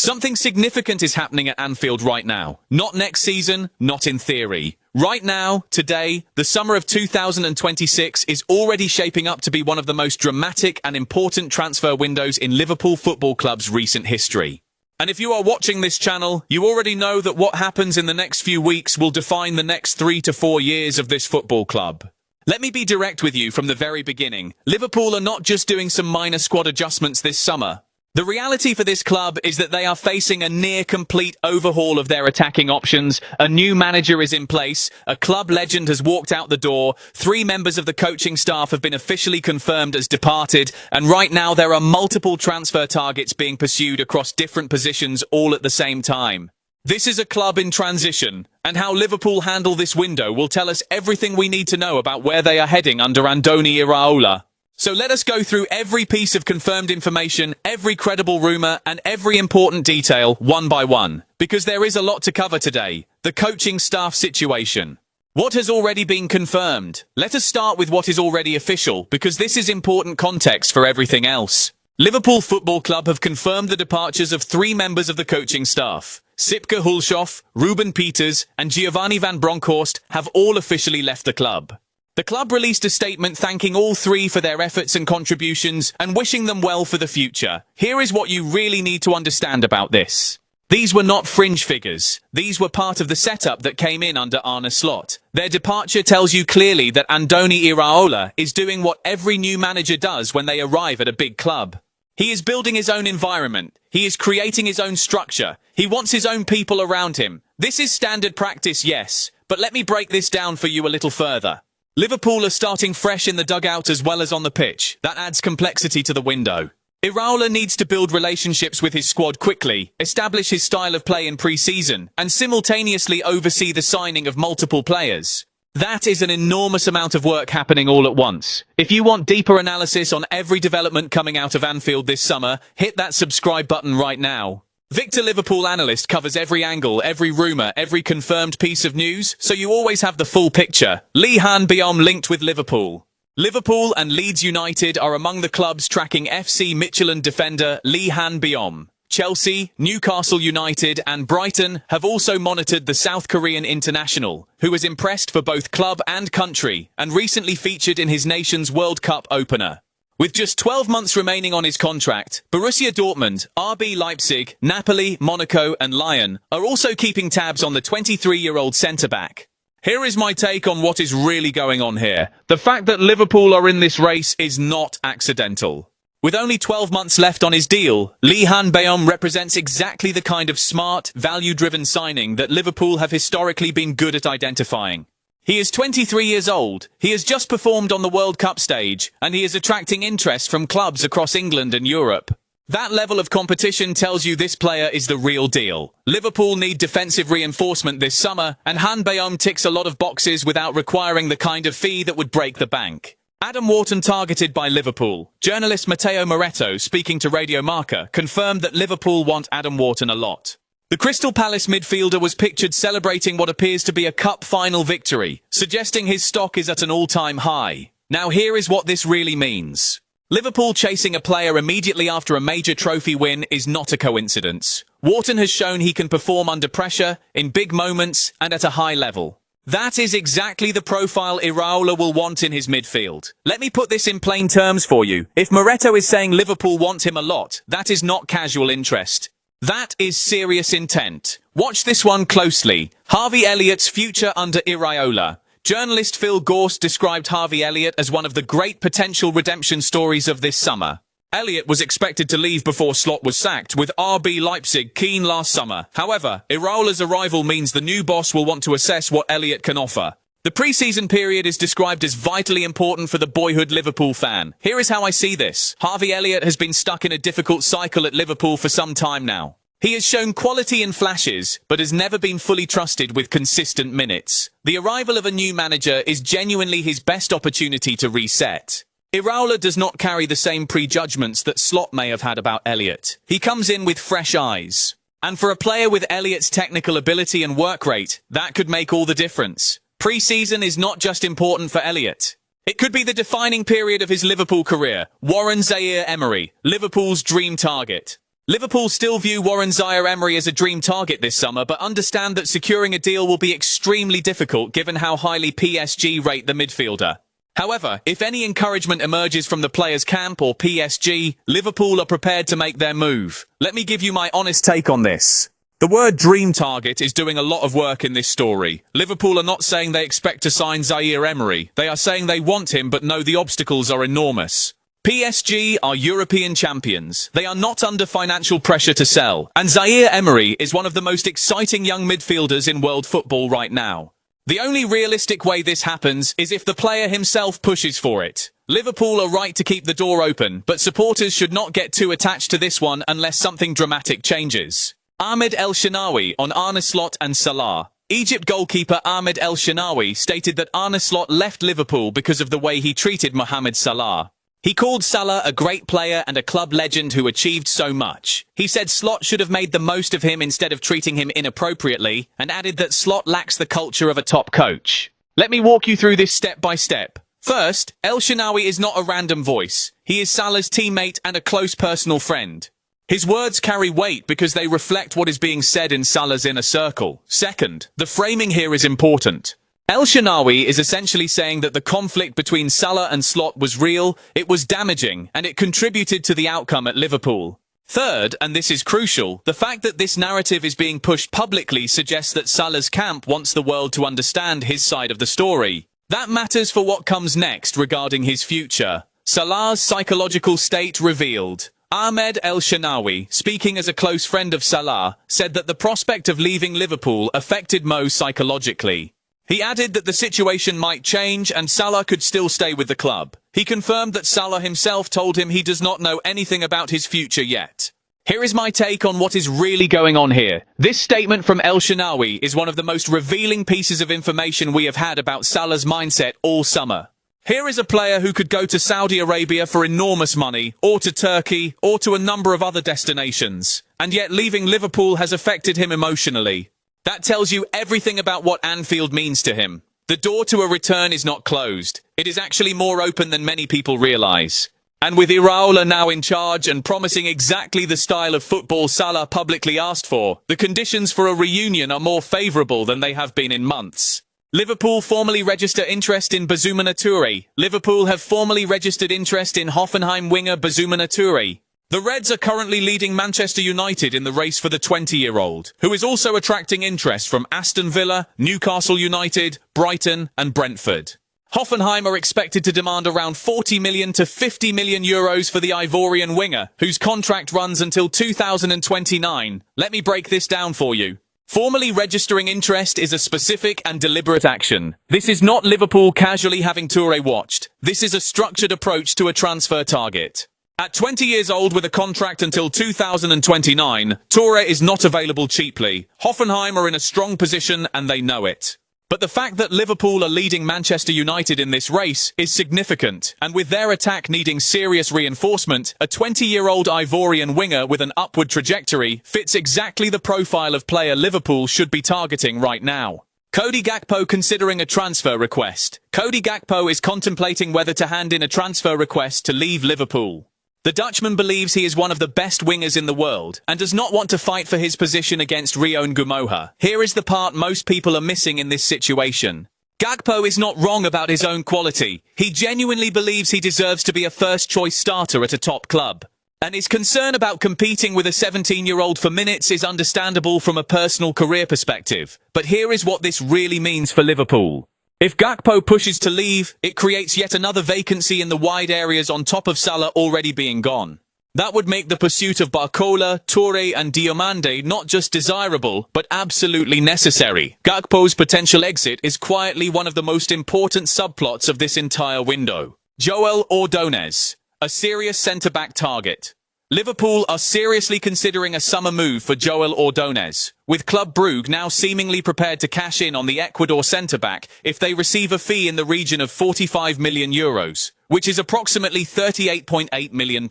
Something significant is happening at Anfield right now. Not next season, not in theory. Right now, today, the summer of 2026 is already shaping up to be one of the most dramatic and important transfer windows in Liverpool Football Club's recent history. And if you are watching this channel, you already know that what happens in the next few weeks will define the next 3 to 4 years of this football club. Let me be direct with you from the very beginning. Liverpool are not just doing some minor squad adjustments this summer. The reality for this club is that they are facing a near-complete overhaul of their attacking options. A new manager is in place, a club legend has walked out the door, 3 members of the coaching staff have been officially confirmed as departed, and right now there are multiple transfer targets being pursued across different positions all at the same time. This is a club in transition, and how Liverpool handle this window will tell us everything we need to know about where they are heading under Andoni Iraola. So let us go through every piece of confirmed information, every credible rumour, and every important detail, one by one. Because there is a lot to cover today. The coaching staff situation. What has already been confirmed? Let us start with what is already official, because this is important context for everything else. Liverpool Football Club have confirmed the departures of 3 members of the coaching staff. Sipke Hulshoff, Ruben Peters, and Giovanni van Bronckhorst have all officially left the club. The club released a statement thanking all 3 for their efforts and contributions and wishing them well for the future. Here is what you really need to understand about this. These were not fringe figures. These were part of the setup that came in under Arne Slot. Their departure tells you clearly that Andoni Iraola is doing what every new manager does when they arrive at a big club. He is building his own environment. He is creating his own structure. He wants his own people around him. This is standard practice, yes, but let me break this down for you a little further. Liverpool are starting fresh in the dugout as well as on the pitch. That adds complexity to the window. Iraola needs to build relationships with his squad quickly, establish his style of play in pre-season, and simultaneously oversee the signing of multiple players. That is an enormous amount of work happening all at once. If you want deeper analysis on every development coming out of Anfield this summer, hit that subscribe button right now. Victor Liverpool Analyst covers every angle, every rumour, every confirmed piece of news, so you always have the full picture. Han-beom linked with Liverpool. Liverpool and Leeds United are among the clubs tracking FC Midtjylland defender Han-beom. Chelsea, Newcastle United and Brighton have also monitored the South Korean international, who was impressed for both club and country, and recently featured in his nation's World Cup opener. With just 12 months remaining on his contract, Borussia Dortmund, RB Leipzig, Napoli, Monaco and Lyon are also keeping tabs on the 23-year-old centre-back. Here is my take on what is really going on here. The fact that Liverpool are in this race is not accidental. With only 12 months left on his deal, Han-beom represents exactly the kind of smart, value-driven signing that Liverpool have historically been good at identifying. He is 23 years old, he has just performed on the World Cup stage, and he is attracting interest from clubs across England and Europe. That level of competition tells you this player is the real deal. Liverpool need defensive reinforcement this summer, and Han-beom ticks a lot of boxes without requiring the kind of fee that would break the bank. Adam Wharton targeted by Liverpool. Journalist Matteo Moretto, speaking to Radio Marca, confirmed that Liverpool want Adam Wharton a lot. The Crystal Palace midfielder was pictured celebrating what appears to be a cup final victory, suggesting his stock is at an all-time high. Now here is what this really means. Liverpool chasing a player immediately after a major trophy win is not a coincidence. Wharton has shown he can perform under pressure, in big moments, and at a high level. That is exactly the profile Iraola will want in his midfield. Let me put this in plain terms for you. If Moretto is saying Liverpool want him a lot, that is not casual interest. That is serious intent. Watch this one closely. Harvey Elliott's future under Iraola. Journalist Phil Gorst described Harvey Elliott as one of the great potential redemption stories of this summer. Elliott was expected to leave before Slot was sacked, with RB Leipzig keen last summer. However, Iraola's arrival means the new boss will want to assess what Elliott can offer. The pre-season period is described as vitally important for the boyhood Liverpool fan. Here is how I see this. Harvey Elliott has been stuck in a difficult cycle at Liverpool for some time now. He has shown quality in flashes, but has never been fully trusted with consistent minutes. The arrival of a new manager is genuinely his best opportunity to reset. Iraola does not carry the same prejudgments that Slot may have had about Elliott. He comes in with fresh eyes. And for a player with Elliott's technical ability and work rate, that could make all the difference. Pre-season is not just important for Elliott. It could be the defining period of his Liverpool career. Warren Zaire-Emery, Liverpool's dream target. Liverpool still view Warren Zaire-Emery as a dream target this summer, but understand that securing a deal will be extremely difficult given how highly PSG rate the midfielder. However, if any encouragement emerges from the players' camp or PSG, Liverpool are prepared to make their move. Let me give you my honest take on this. The word dream target is doing a lot of work in this story. Liverpool are not saying they expect to sign Zaire-Emery. They are saying they want him but know the obstacles are enormous. PSG are European champions. They are not under financial pressure to sell. And Zaire-Emery is one of the most exciting young midfielders in world football right now. The only realistic way this happens is if the player himself pushes for it. Liverpool are right to keep the door open, but supporters should not get too attached to this one unless something dramatic changes. Ahmed El Shenawy on Han Slot and Salah. Egypt goalkeeper Ahmed El Shenawy stated that Han Slot left Liverpool because of the way he treated Mohamed Salah. He called Salah a great player and a club legend who achieved so much. He said Slot should have made the most of him instead of treating him inappropriately, and added that Slot lacks the culture of a top coach. Let me walk you through this step by step. First, El Shenawy is not a random voice. He is Salah's teammate and a close personal friend. His words carry weight because they reflect what is being said in Salah's inner circle. Second, the framing here is important. El Shenawy is essentially saying that the conflict between Salah and Slot was real, it was damaging, and it contributed to the outcome at Liverpool. Third, and this is crucial, the fact that this narrative is being pushed publicly suggests that Salah's camp wants the world to understand his side of the story. That matters for what comes next regarding his future. Salah's psychological state revealed. Ahmed El Shenawy, speaking as a close friend of Salah, said that the prospect of leaving Liverpool affected Mo psychologically. He added that the situation might change and Salah could still stay with the club. He confirmed that Salah himself told him he does not know anything about his future yet. Here is my take on what is really going on here. This statement from El Shenawy is one of the most revealing pieces of information we have had about Salah's mindset all summer. Here is a player who could go to Saudi Arabia for enormous money, or to Turkey, or to a number of other destinations. And yet leaving Liverpool has affected him emotionally. That tells you everything about what Anfield means to him. The door to a return is not closed. It is actually more open than many people realise. And with Iraola now in charge and promising exactly the style of football Salah publicly asked for, the conditions for a reunion are more favourable than they have been in months. Liverpool formally register interest in Bazoumana Toure. Liverpool have formally registered interest in Hoffenheim winger Bazoumana Toure. The Reds are currently leading Manchester United in the race for the 20-year-old, who is also attracting interest from Aston Villa, Newcastle United, Brighton and Brentford. Hoffenheim are expected to demand around 40 million to 50 million euros for the Ivorian winger, whose contract runs until 2029. Let me break this down for you. Formally registering interest is a specific and deliberate action. This is not Liverpool casually having Toure watched. This is a structured approach to a transfer target. At 20 years old with a contract until 2029, Toure is not available cheaply. Hoffenheim are in a strong position and they know it. But the fact that Liverpool are leading Manchester United in this race is significant, and with their attack needing serious reinforcement, a 20-year-old Ivorian winger with an upward trajectory fits exactly the profile of player Liverpool should be targeting right now. Cody Gakpo considering a transfer request. Cody Gakpo is contemplating whether to hand in a transfer request to leave Liverpool. The Dutchman believes he is one of the best wingers in the world, and does not want to fight for his position against Rio Ngumoha. Here is the part most people are missing in this situation. Gakpo is not wrong about his own quality. He genuinely believes he deserves to be a first-choice starter at a top club. And his concern about competing with a 17-year-old for minutes is understandable from a personal career perspective. But here is what this really means for Liverpool. If Gakpo pushes to leave, it creates yet another vacancy in the wide areas on top of Salah already being gone. That would make the pursuit of Barcola, Toure and Diomande not just desirable, but absolutely necessary. Gakpo's potential exit is quietly one of the most important subplots of this entire window. Joel Ordonez, a serious centre-back target. Liverpool are seriously considering a summer move for Joel Ordonez, with Club Brugge now seemingly prepared to cash in on the Ecuador centre-back if they receive a fee in the region of 45 million euros, which is approximately £38.8 million.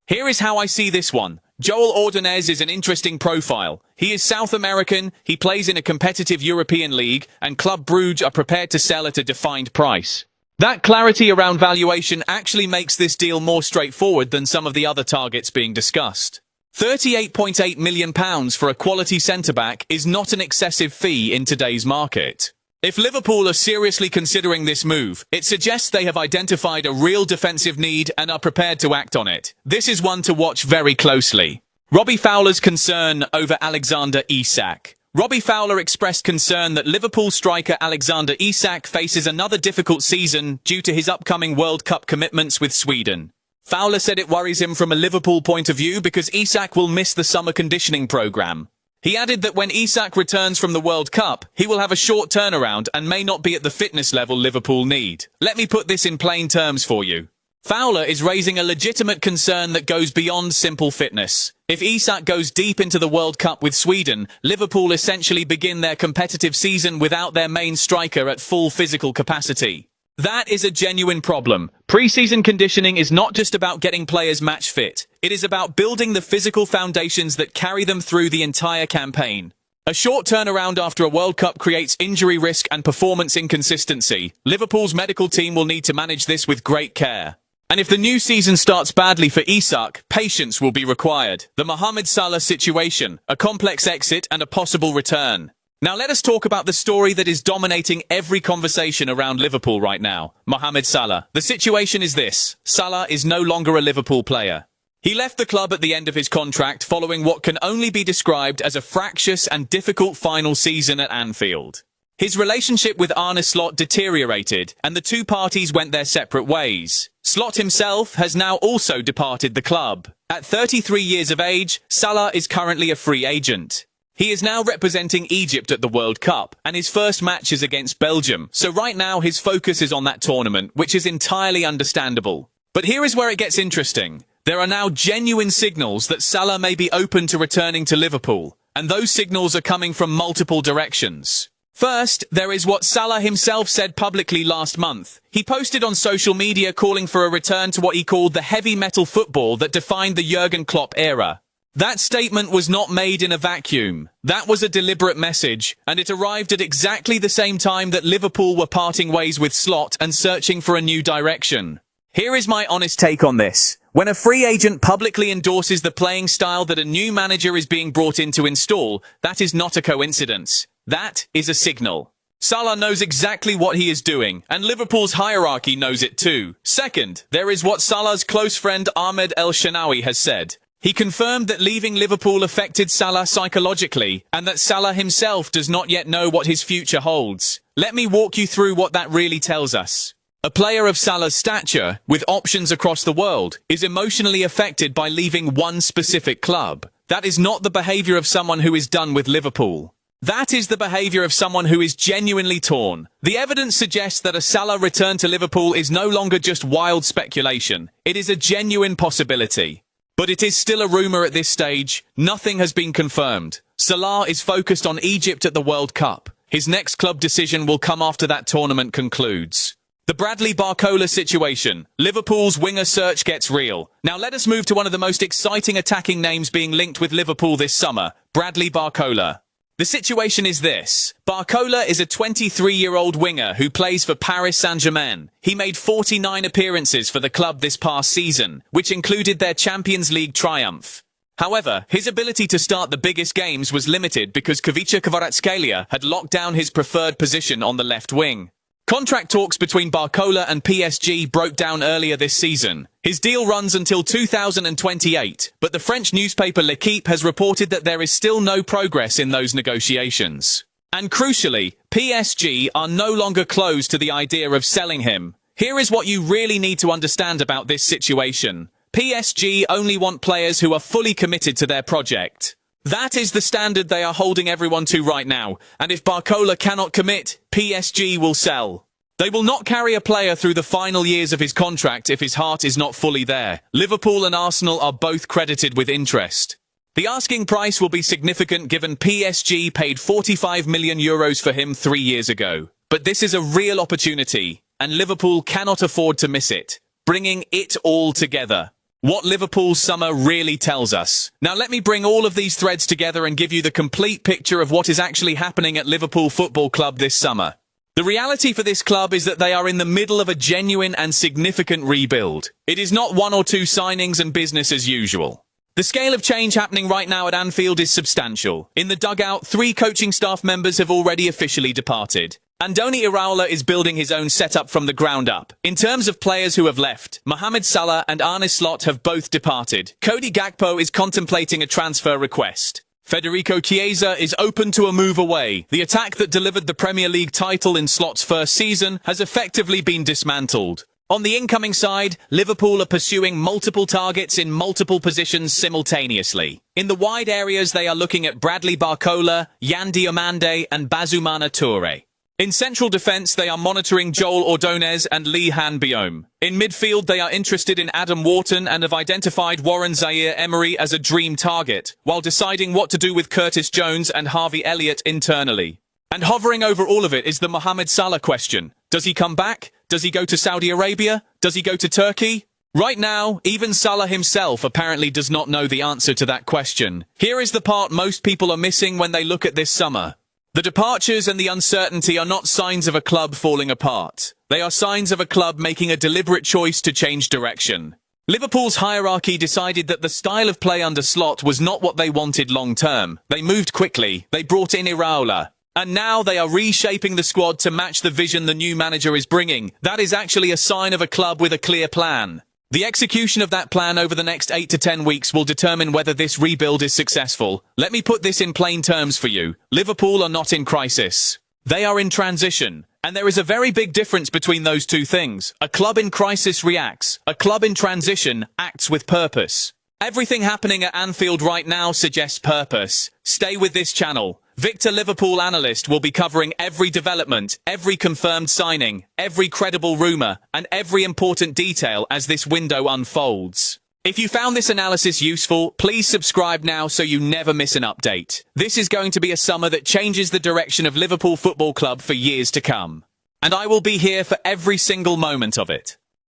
Here is how I see this one. Joel Ordonez is an interesting profile. He is South American, he plays in a competitive European league, and Club Brugge are prepared to sell at a defined price. That clarity around valuation actually makes this deal more straightforward than some of the other targets being discussed. £38.8 million for a quality centre-back is not an excessive fee in today's market. If Liverpool are seriously considering this move, it suggests they have identified a real defensive need and are prepared to act on it. This is one to watch very closely. Robbie Fowler's concern over Alexander Isak. Robbie Fowler expressed concern that Liverpool striker Alexander Isak faces another difficult season due to his upcoming World Cup commitments with Sweden. Fowler said it worries him from a Liverpool point of view because Isak will miss the summer conditioning programme. He added that when Isak returns from the World Cup, he will have a short turnaround and may not be at the fitness level Liverpool need. Let me put this in plain terms for you. Fowler is raising a legitimate concern that goes beyond simple fitness. If Isak goes deep into the World Cup with Sweden, Liverpool essentially begin their competitive season without their main striker at full physical capacity. That is a genuine problem. Pre-season conditioning is not just about getting players match fit. It is about building the physical foundations that carry them through the entire campaign. A short turnaround after a World Cup creates injury risk and performance inconsistency. Liverpool's medical team will need to manage this with great care. And if the new season starts badly for Isak, patience will be required. The Mohamed Salah situation, a complex exit and a possible return. Now let us talk about the story that is dominating every conversation around Liverpool right now. Mohamed Salah. The situation is this. Salah is no longer a Liverpool player. He left the club at the end of his contract following what can only be described as a fractious and difficult final season at Anfield. His relationship with Arne Slot deteriorated, and the two parties went their separate ways. Slot himself has now also departed the club. At 33 years of age, Salah is currently a free agent. He is now representing Egypt at the World Cup, and his first match is against Belgium, so right now his focus is on that tournament, which is entirely understandable. But here is where it gets interesting. There are now genuine signals that Salah may be open to returning to Liverpool, and those signals are coming from multiple directions. First, there is what Salah himself said publicly last month. He posted on social media calling for a return to what he called the heavy metal football that defined the Jurgen Klopp era. That statement was not made in a vacuum. That was a deliberate message, and it arrived at exactly the same time that Liverpool were parting ways with Slot and searching for a new direction. Here is my honest take on this. When a free agent publicly endorses the playing style that a new manager is being brought in to install, that is not a coincidence. That is a signal. Salah knows exactly what he is doing, and Liverpool's hierarchy knows it too. Second, there is what Salah's close friend Ahmed El-Shenawi has said. He confirmed that leaving Liverpool affected Salah psychologically, and that Salah himself does not yet know what his future holds. Let me walk you through what that really tells us. A player of Salah's stature, with options across the world, is emotionally affected by leaving one specific club. That is not the behaviour of someone who is done with Liverpool. That is the behaviour of someone who is genuinely torn. The evidence suggests that a Salah return to Liverpool is no longer just wild speculation. It is a genuine possibility. But it is still a rumour at this stage. Nothing has been confirmed. Salah is focused on Egypt at the World Cup. His next club decision will come after that tournament concludes. The Bradley Barcola situation. Liverpool's winger search gets real. Now let us move to one of the most exciting attacking names being linked with Liverpool this summer, Bradley Barcola. The situation is this. Barcola is a 23-year-old winger who plays for Paris Saint-Germain. He made 49 appearances for the club this past season, which included their Champions League triumph. However, his ability to start the biggest games was limited because Ivica Kvaratskhelia had locked down his preferred position on the left wing. Contract talks between Barcola and PSG broke down earlier this season. His deal runs until 2028, but the French newspaper L'Équipe has reported that there is still no progress in those negotiations. And crucially, PSG are no longer closed to the idea of selling him. Here is what you really need to understand about this situation. PSG only want players who are fully committed to their project. That is the standard they are holding everyone to right now, and if Barcola cannot commit, PSG will sell. They will not carry a player through the final years of his contract if his heart is not fully there. Liverpool and Arsenal are both credited with interest. The asking price will be significant given PSG paid 45 million euros for him 3 years ago. But this is a real opportunity, and Liverpool cannot afford to miss it, bringing it all together. What Liverpool's summer really tells us. Now let me bring all of these threads together and give you the complete picture of what is actually happening at Liverpool Football Club this summer. The reality for this club is that they are in the middle of a genuine and significant rebuild. It is not one or two signings and business as usual. The scale of change happening right now at Anfield is substantial. In the dugout, 3 coaching staff members have already officially departed. Andoni Iraola is building his own setup from the ground up. In terms of players who have left, Mohamed Salah and Salah and Slot have both departed. Cody Gakpo is contemplating a transfer request. Federico Chiesa is open to a move away. The attack that delivered the Premier League title in Slot's first season has effectively been dismantled. On the incoming side, Liverpool are pursuing multiple targets in multiple positions simultaneously. In the wide areas, they are looking at Bradley Barcola, Yan Diomande and Bazoumana Toure. In central defence, they are monitoring Joel Ordonez and Han-beom. In midfield, they are interested in Wharton and have identified Warren Zaire-Emery as a dream target, while deciding what to do with Curtis Jones and Harvey Elliott internally. And hovering over all of it is the Mohamed Salah question. Does he come back? Does he go to Saudi Arabia? Does he go to Turkey? Right now, even Salah himself apparently does not know the answer to that question. Here is the part most people are missing when they look at this summer. The departures and the uncertainty are not signs of a club falling apart. They are signs of a club making a deliberate choice to change direction. Liverpool's hierarchy decided that the style of play under Slot was not what they wanted long term. They moved quickly. They brought in Iraola. And now they are reshaping the squad to match the vision the new manager is bringing. That is actually a sign of a club with a clear plan. The execution of that plan over the next 8 to 10 weeks will determine whether this rebuild is successful. Let me put this in plain terms for you. Liverpool are not in crisis. They are in transition. And there is a very big difference between those two things. A club in crisis reacts. A club in transition acts with purpose. Everything happening at Anfield right now suggests purpose. Stay with this channel. Victor Liverpool analyst will be covering every development, every confirmed signing, every credible rumour, and every important detail as this window unfolds. If you found this analysis useful, please subscribe now so you never miss an update. This is going to be a summer that changes the direction of Liverpool Football Club for years to come. And I will be here for every single moment of it.